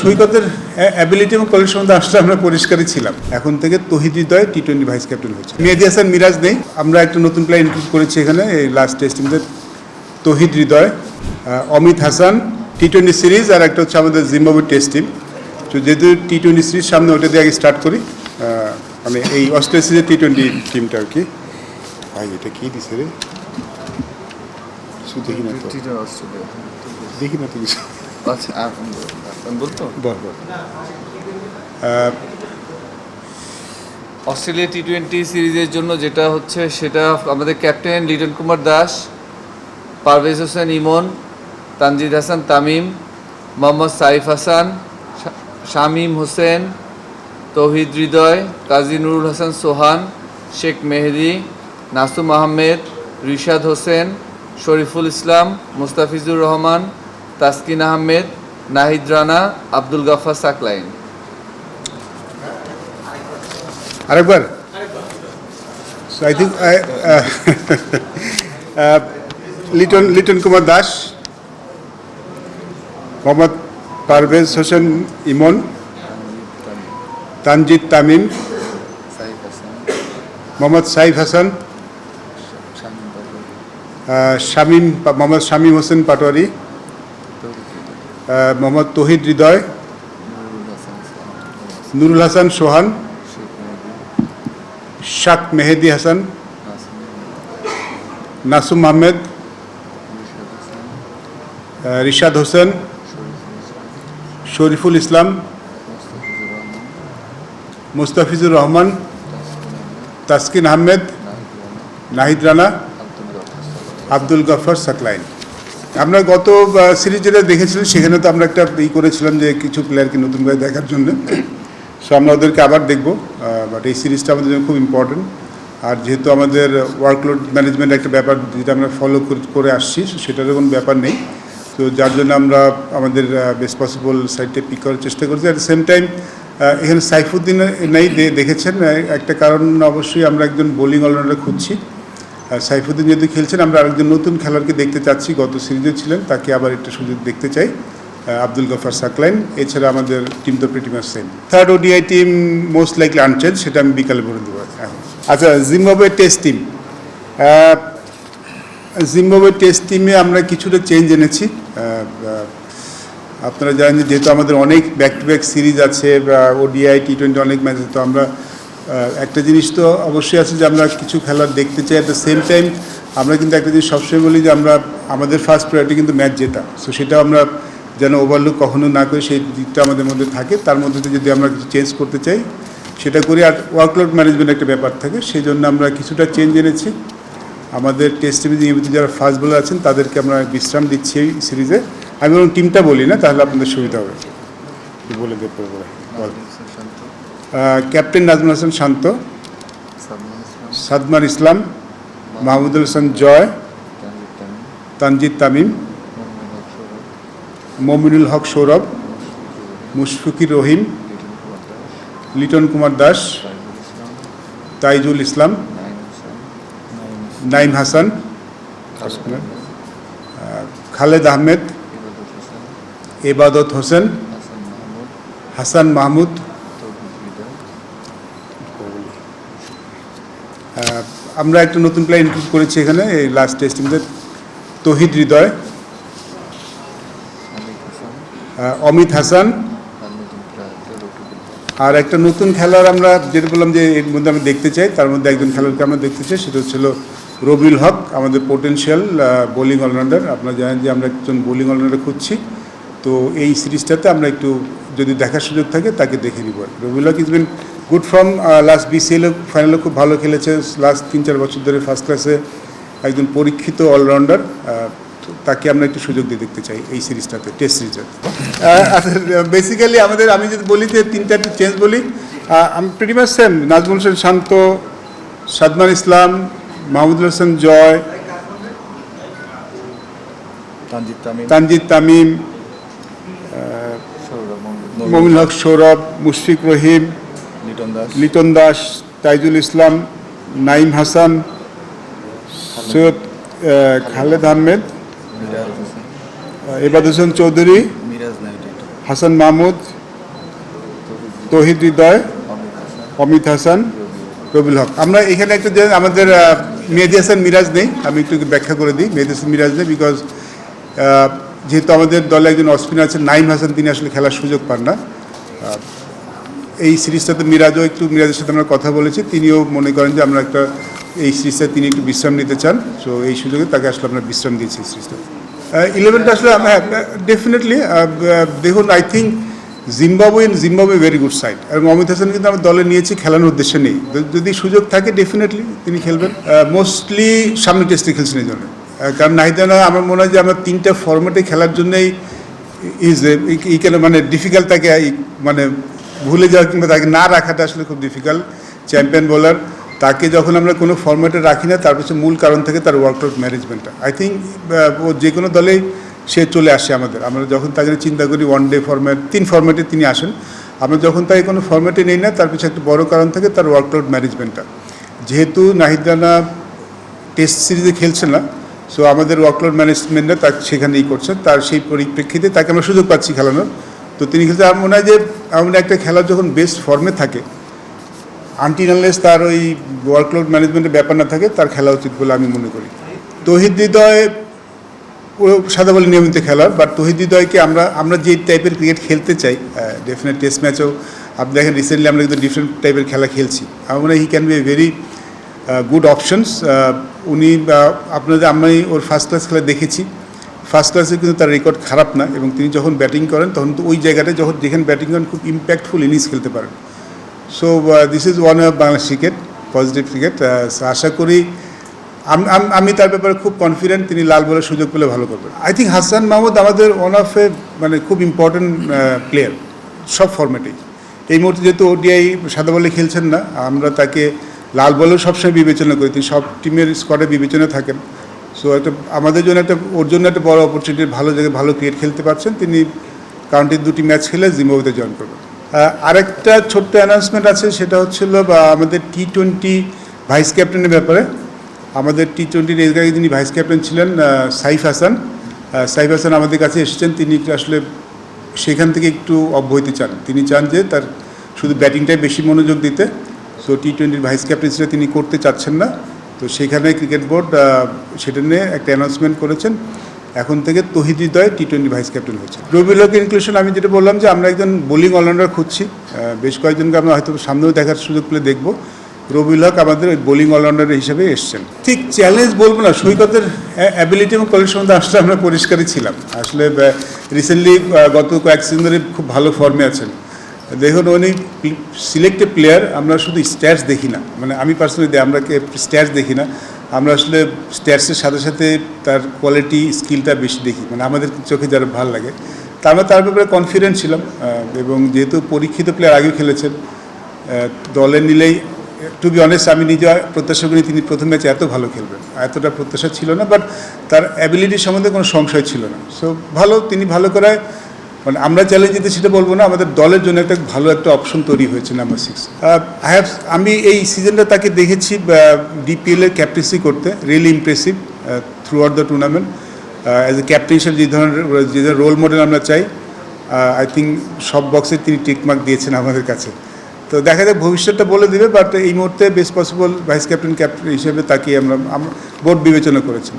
সৈকতের অ্যাবিলিটি এবং কোয়ালিটি সম্বন্ধে আসলে আমরা পরিষ্কারই ছিলাম। এখন থেকে তৌহিদ হৃদয় টি-20 ভাইস ক্যাপ্টেন হয়েছে। মেহেদী হাসান মিরাজ নেই, আমরা একটা নতুন প্লেয়ার ইনক্লুড করেছি এখানে এই লাস্ট টেস্টিংয়ে। তৌহিদ হৃদয়, অমিত হাসান টি-20 সিরিজ, আর একটা হচ্ছে আমাদের জিম্বাবুয়ে টেস্ট টিম। তো যেহেতু টি-20 সিরিজ সামনে, ওটা দিয়ে আগে স্টার্ট করি। মানে এই অস্ট্রেলিয়া সিরিজের টি-20 টিমটা আর কি। ভাই এটা কী দিছে রে? দেখি না তো, দেখি না তো কিছু। আচ্ছা বলতো অস্ট্রেলিয়া টি-20 সিরিজের জন্য যেটা হচ্ছে সেটা আমাদের ক্যাপ্টেন লিটন কুমার দাস, পারভেজ হোসেন ইমন, তানজিদ হাসান তামিম, মোহাম্মদ সাইফ হাসান, শামীম হোসেন, তৌহিদ হৃদয়, কাজী নুরুল হাসান সোহান, শেখ মেহেদি, নাসুম আহমেদ, রিশাদ হোসেন, শরীফুল ইসলাম, মুস্তাফিজুর রহমান, তাসকিন আহমেদ, নাহিদ রানা, আব্দুল গাফফার সাকলাইন। আরেকবার আই থিঙ্ক লিটন কুমার দাস, মোহাম্মদ পারভেজ হোসেন ইমন, তানজিদ তামিম, মোহাম্মদ সাইফ হাসান, মোহাম্মদ শামীম হোসেন পাটোয়ারি, মোহাম্মদ তৌহিদ হৃদয়, নুরুল হাসান সোহান, শেখ মেহেদি হাসান, নাসুম আহমেদ, রিশাদ হোসেন, শরীফুল ইসলাম, মুস্তাফিজুর রহমান, তাসকিন আহমেদ, নাহিদ রানা, আব্দুল গাফফার সাকলাইন। আমরা গত সিরিজ যেটা দেখেছিলাম সেখানে তো আমরা একটা করেছিলাম যে কিছু প্লেয়ারকে নতুন করে দেখার জন্য, সো আমরা ওদেরকে আবার দেখবো। বাট এই সিরিজটা আমাদের জন্য খুব ইম্পর্টেন্ট। আর যেহেতু আমাদের ওয়ার্কলোড ম্যানেজমেন্ট একটা ব্যাপার যেটা আমরা ফলো করে আসছি, সেটারও কোনো ব্যাপার নেই। তো যার জন্য আমরা আমাদের বেস্ট পসিবল সাইডটা পিক করার চেষ্টা করছি। অ্যাট দ্য সেম টাইম এখানে সাইফুদ্দিন নেই, দেখেছেন একটা কারণ, অবশ্যই আমরা একজন বোলিং অলরাউন্ডার খুঁজছি। সাইফুদ্দিন যেহেতু খেলছেন, আমরা আরেকজন নতুন খেলোয়াড়কে দেখতে চাচ্ছি, গত সিরিজে ছিলেন, তাকে আবার একটা সুযোগ দেখতে চাই, আব্দুল গাফফার সাকলাইন। এছাড়া আমাদের টিম তো pretty much same. Third ODI team most likely unchange, সেটা আমি বিকালে বলে দেবো এখন। আচ্ছা, Zimbabwe test team. Zimbabwe test টিমে আমরা কিছুটা চেঞ্জ এনেছি। আপনারা জানেন যে যেহেতু আমাদের অনেক ব্যাক টু ব্যাক সিরিজ আছে, ওডিআই টি-20 অনেক ম্যাচ আছে, তো আমরা একটা জিনিস তো অবশ্যই আছে যে আমরা কিছু খেলার দেখতে চাই। অ্যাট দ্য সেম টাইম আমরা কিন্তু একটা জিনিস সবসময় বলি যে আমাদের ফার্স্ট প্রায়োরিটি কিন্তু ম্যাচ জেতা। সো সেটা আমরা যেন ওভারলুক কখনো না করি, সেই দিকটা আমাদের মধ্যে থাকে। তার মধ্যে যদি আমরা কিছু চেঞ্জ করতে চাই সেটা করি। আর ওয়ার্কলোড ম্যানেজমেন্ট একটা ব্যাপার থাকে, সেই জন্য আমরা কিছুটা চেঞ্জ এনেছি। আমাদের টেস্ট টিমে নিয়মিত যারা ফাস্ট বোলার আছেন তাদেরকে আমরা বিশ্রাম দিচ্ছি এই সিরিজে। আমি বরং টিমটা বলি না, তাহলে আপনাদের সুবিধা হবে, বলে দেখতে বল। ক্যাপ্টেন নাজমুল হাসান শান্ত, সাদমান ইসলাম, মাহমুদুল হাসান জয়, তানজিদ তামিম, মমিনুল হক সৌরভ, মুশফিকুর রহিম, লিটন কুমার দাস, তাইজুল ইসলাম, নাইম হাসান, খালেদ আহমেদ, এবাদত হোসেন, হাসান মাহমুদ। আমরা একটা নতুন প্লেয়ার ইনক্লুড করেছি এখানে এই লাস্ট টেস্টিংয়ে। তৌহিদ হৃদয়, অমিত হাসান, আর একটা নতুন খেলোয়াড় আমরা যেটা বললাম যে এর মধ্যে আমি দেখতে চাই, তার মধ্যে একজন খেলোয়াড়কে আমরা দেখতে চাই, সেটা হচ্ছিল রবিউল হক, আমাদের পোটেনশিয়াল বোলিং অলরাউন্ডার। আপনারা জানেন যে আমরা একজন বোলিং অলরাউন্ডার খুঁজছি। তো এই সিরিজটাতে আমরা একটু যদি দেখার সুযোগ থাকে তাকে দেখে নিব। Rabiul Haque is been good from last BCL ফাইনালে খুব ভালো খেলেছে, লাস্ট 3-4 বছর ধরে ফার্স্ট ক্লাসে একজন পরীক্ষিত অলরাউন্ডার। তাকে আমরা একটু সুযোগ দিয়ে দেখতে চাই এই সিরিজটাতে, টেস্ট সিরিজে। বেসিক্যালি আমি যদি বলি যে 3-4টি চেঞ্জ বলি, আমি pretty much same. Najmul Hossain Shanto, Sadman Islam, Mahmudul Hasan Joy, Tanzid Tamim, Mominul Haque Sourav, Mushfiqur Rahim, Liton Das, Taijul Islam, Nayeem Hasan, Syed Khaled Ahmed, Ebadot Hossain Chowdhury, Hasan Mahmud, তৌহিদ হৃদয়, অমিত হাসান, রবিউল হক। আমরা এখানে একটা যে আমাদের মেহেদী হাসান মিরাজ নেই, আমি একটু ব্যাখ্যা করে দিই। মেহেদী হাসান মিরাজ নেই বিকজ যেহেতু আমাদের দলে একজন অস্পিনার আছেন নাইম হাসান, তিনি আসলে খেলার সুযোগ পান না। এই সিরিজটাতে মিরাজের সাথে আমরা কথা বলেছি, তিনিও মনে করেন যে আমরা একটা এই সিরিজটা তিনি একটু বিশ্রাম নিতে চান। সো এই সুযোগে তাকে আসলে আমরা বিশ্রাম দিয়েছি এই সিরিজটা। 11টা আসলে ডেফিনেটলি দেখুন, I think Zimbabwe very good side, এবং অমিত হাসান কিন্তু আমরা দলে নিয়েছি খেলানোর উদ্দেশ্যে নেই। যদি সুযোগ থাকে ডেফিনেটলি তিনি খেলবেন। মোস্টলি সামনে টেস্টে খেলছেন এই জন্য, কারণ নাহিদ রানা আমার মনে হয় যে আমরা 3টা ফরম্যাটে খেলার জন্যই মানে ডিফিকাল্ট, তাকে মানে ভুলে যাওয়া কিংবা তাকে না রাখাটা আসলে খুব ডিফিকাল্ট। চ্যাম্পিয়ন বোলার, তাকে যখন আমরা কোনো ফরম্যাটে রাখি না, তার পিছনে মূল কারণ থেকে তার ওয়ার্কআউট ম্যানেজমেন্টটা। আই থিঙ্ক ও যে কোনো দলেই সে চলে আসে আমরা যখন তাকে চিন্তা করি 1 ডে ফরম্যাট, 3 ফরম্যাটে তিনি আসেন। আমরা যখন তাকে কোনো ফরম্যাটে নেই না, তার পিছনে একটা বড় কারণ থাকে তার ওয়ার্কআউট ম্যানেজমেন্টটা। যেহেতু নাহিদ রানা টেস্ট সিরিজে খেলছে না, সো আমাদের ওয়ার্কলোড ম্যানেজমেন্টটা তাকে সেখানেই করছে, তার সেই পরিপ্রেক্ষিতে তাকে আমরা সুযোগ পাচ্ছি খেলানোর। তো তিনি খেলছে, আমার মনে হয় যে আমরা একটা খেলার যখন বেস্ট ফর্মে থাকে, আনটিল আনলেস তার ওই ওয়ার্কলোড ম্যানেজমেন্টের ব্যাপার না থাকে, তার খেলা উচিত বলে আমি মনে করি। তৌহিদ হৃদয় সাদা বলে নিয়মিত খেলার, বাট তৌহিদ হৃদয়কে আমরা যে টাইপের ক্রিকেট খেলতে চাই, ডেফিনেট টেস্ট ম্যাচেও আপনি দেখেন রিসেন্টলি আমরা কিন্তু ডিফারেন্ট টাইপের খেলা খেলছি। আমার মনে হয় he can B a very good options. উনি আমি ওর ফার্স্ট ক্লাস খেলা দেখেছি, ফার্স্ট ক্লাসে কিন্তু তার রেকর্ড খারাপ না, এবং তিনি যখন ব্যাটিং করেন তখন তো ওই জায়গাটায় যেখানে ব্যাটিং করেন খুব ইম্প্যাক্টফুল ইনিংস খেলতে পারেন। So this is one of Bangladesh cricket, positive cricket. আশা করি আমি তার ব্যাপারে খুব কনফিডেন্ট, তিনি লাল বলের সুযোগ পেলে ভালো করবেন। আই থিঙ্ক হাসান মাহমুদ আমাদের ওয়ান অফ এ মানে খুব ইম্পর্টেন্ট প্লেয়ার সব ফরম্যাটেই। এই মুহূর্তে যেহেতু ওডিআই সাদা বলে খেলছেন না, আমরা তাকে লাল বলেও সবসময় বিবেচনা করি, তিনি সব টিমের স্কোয়াডে বিবেচনা থাকেন। সো একটা আমাদের জন্য ওর জন্য একটা বড় অপরচুনিটি, ভালো জায়গায় ভালো ক্রিকেট খেলতে পারছেন তিনি। কাউন্টির 2টি ম্যাচ খেলে জিম্বাবুয়েতে জয়েন করবেন। আরেকটা ছোট্ট অ্যানাউন্সমেন্ট আছে, সেটা হচ্ছিল আমাদের T20 ভাইস ক্যাপ্টেনের ব্যাপারে। আমাদের T20 এর আগে যিনি ভাইস ক্যাপ্টেন ছিলেন সাইফ হাসান আমাদের কাছে এসেছেন। তিনি আসলে সেখান থেকে একটু অব্যাহতি চান, তিনি চান যে তার শুধু ব্যাটিংটাই বেশি মনোযোগ দিতে। সো T20 ভাইস ক্যাপ্টেন্সিটা তিনি করতে চাচ্ছেন না। তো সেখানে ক্রিকেট বোর্ড সেটা নিয়ে একটা অ্যানাউন্সমেন্ট করেছেন, এখন থেকে তৌহিদ হৃদয় T20 ভাইস ক্যাপ্টেন হয়েছে। রবিউল হকের ইনক্লুশন আমি যেটা বললাম যে আমরা একজন বোলিং অলরাউন্ডার খুঁজছি, বেশ কয়েকজনকে আমরা হয়তো সামনেও দেখার সুযোগ পেলে দেখবো। রবিউল হক আমাদের ওই বোলিং অলরাউন্ডার হিসেবে এসছেন। ঠিক চ্যালেঞ্জ বলবো না, সৈকতের অ্যাবিলিটি এবং কোয়ালিটি সম্বন্ধে আসলে আমরা পরিষ্কারই ছিলাম। আসলে রিসেন্টলি গত কয়েক সিজন ধরে খুব ভালো ফর্মে আছেন। দেখুন, উনি সিলেক্টেড প্লেয়ার, আমরা শুধু স্ট্যাটস দেখি না, মানে আমি পার্সোনালি আমরা স্ট্যাটস দেখি না, আমরা আসলে স্ট্যাটসের সাথে সাথে তার কোয়ালিটি স্কিলটা বেশি দেখি, মানে আমাদের চোখে যারা ভালো লাগে। তা আমরা তার ব্যাপারে কনফিডেন্ট ছিলাম, এবং যেহেতু পরীক্ষিত প্লেয়ার আগেও খেলেছেন, দলে নিলেই টু বি অনেস্ট আমি নিজে প্রত্যাশা করি তিনি প্রথম ম্যাচে এত ভালো খেলবেন, এতটা প্রত্যাশা ছিল না, বাট তার অ্যাবিলিটির সম্বন্ধে কোনো সংশয় ছিল না। সো তিনি ভালো করায় মানে আমরা চ্যালেঞ্জ দিতে সেটা বলবো না, আমাদের দলের জন্য একটা ভালো একটা অপশন তৈরি হয়েছে নাম্বার 6। আমি এই সিজনটা তাকে দেখেছি ডিপিএলের ক্যাপ্টেন্সি করতে, really impressive through out the tournament. As a captain হিসেবে যে ধরনের রোল মডেল আমরা চাই, আই থিঙ্ক সব বক্সে তিনি টিকমার্ক দিয়েছেন আমাদের কাছে। তো দেখা যাক ভবিষ্যৎটা বলে দেবে, বাট এই মুহূর্তে বেস্ট পসিবল ভাইস ক্যাপ্টেন হিসেবে তাকে আমরা বোর্ড বিবেচনা করেছেন।